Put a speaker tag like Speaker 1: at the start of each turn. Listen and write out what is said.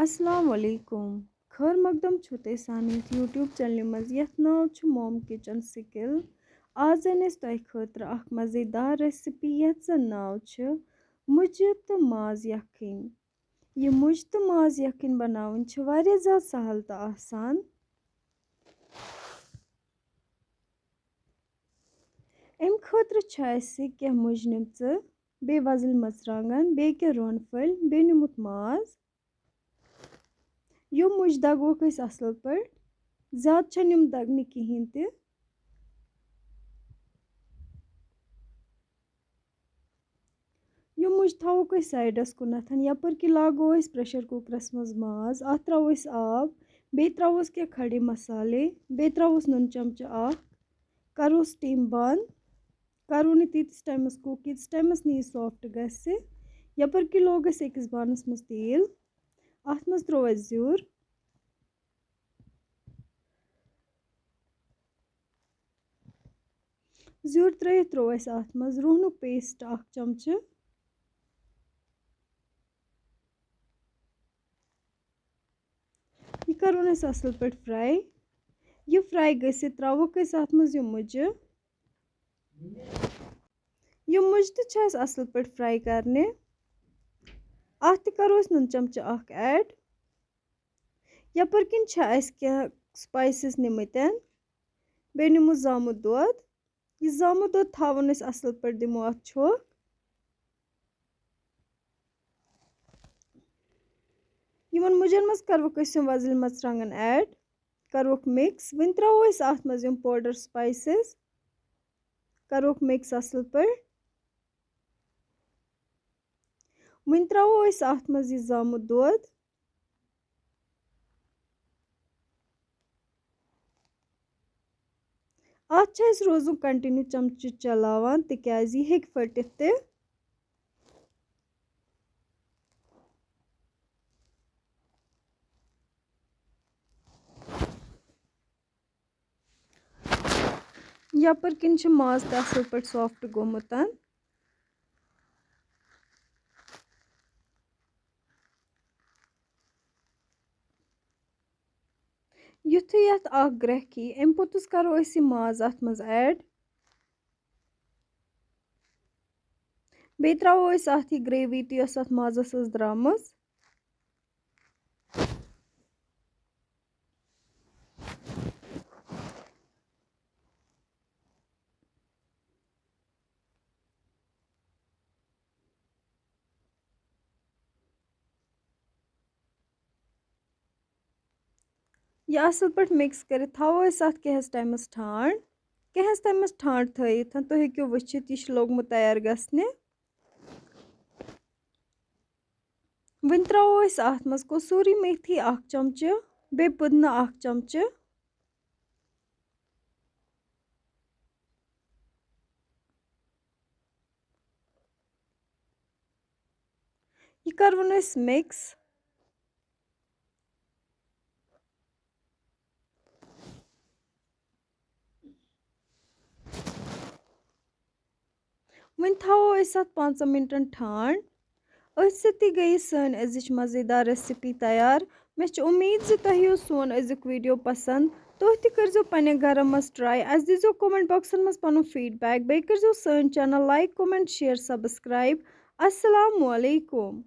Speaker 1: अस्सलाम वालेकुम खैर मकदम छु ते सानित यूट्यूब चैनल मज यथ नाव छु मॉम किचन स्किल आज अस तोह खतर अख मज़ेदार रेसिपी यथ जन नाव छु मुज तो माज यखन। यह मुज तो माज यखन बनावन छु वारिया ज़्यादा सहल तो आसान। अम खतर छु असे क्या मुज निमच बे वजल मर्चांगन बे क्या रोन फल बे निमुत माज यो मुज दगोक असल पे ज्यादा यम दगन कहें त यो मुज थवोक साइडस कुनथ यपर कि लागो प्रेशर कुकरस मज माज अत त्रो आब बे त्रोस क्या खड़े मसाले बे त्रोस नुन चमच करो स्टीम बंद करो न तीस टाइमस कुक यीस टाइमस नी सॉफ्ट गसे यपर कि लोग अकिस बानस मज तेल अत मज त्रो ज़्यूर ज़्यूर त्रित त्रो अत मज रुहनुक पेस्ट चमच यह करोन असल पे फ्राई यह फ्राई गसित त्रोक अत मज मुज यह मुज तो असल पे फ्राई करने अत करो नुन चमच ऐड यपर किन क्या स्पाइसेस निमित बे निमो जामुत दोद यह जामुत दोद थवन असल पे दिमो अत छोक यमन मुजन मज करवक वजल मर्चांगन ऐड करवक मिक्स वन त्रो अत मज पाउडर स्पाइसेस करवक मिक्स असल पे वन त्रो अत मज जामुत दोद अत रोजुन कंटिन्यू चमच चलावान तिकाज यह हेक फटित ते यपर किन माज तो असल पे सॉफ्ट गोमुत युथु यथ ग्रह अम पोतुस करो यह माज अत मज ऐड बे त्रो अत यह ग्रेवी तस अत माजस द्रामस यह असल पे मिक्स कर थो अत कस टाइमस ठांड कस टाइमस ठांड थत तुम हेको वुचित यह लोगमुत तैयार गसने वन त्रो अत मज कसूरी मेथी चमच बे पुदना चमच यह करवन मिक्स वन थो अत 5 मिनटन ठांड अति गई सन अजिच मज़ेदार रेसिपी तैयार मे उम्मीद तुह सोन अजुक वीडियो पसंद तुह तजो पे घर मज ट्राई अस दीजो कमेंट बॉक्सन मज पन फीडबैक बे करो सन channel like comment share subscribe अस्सलाम वालेकुम।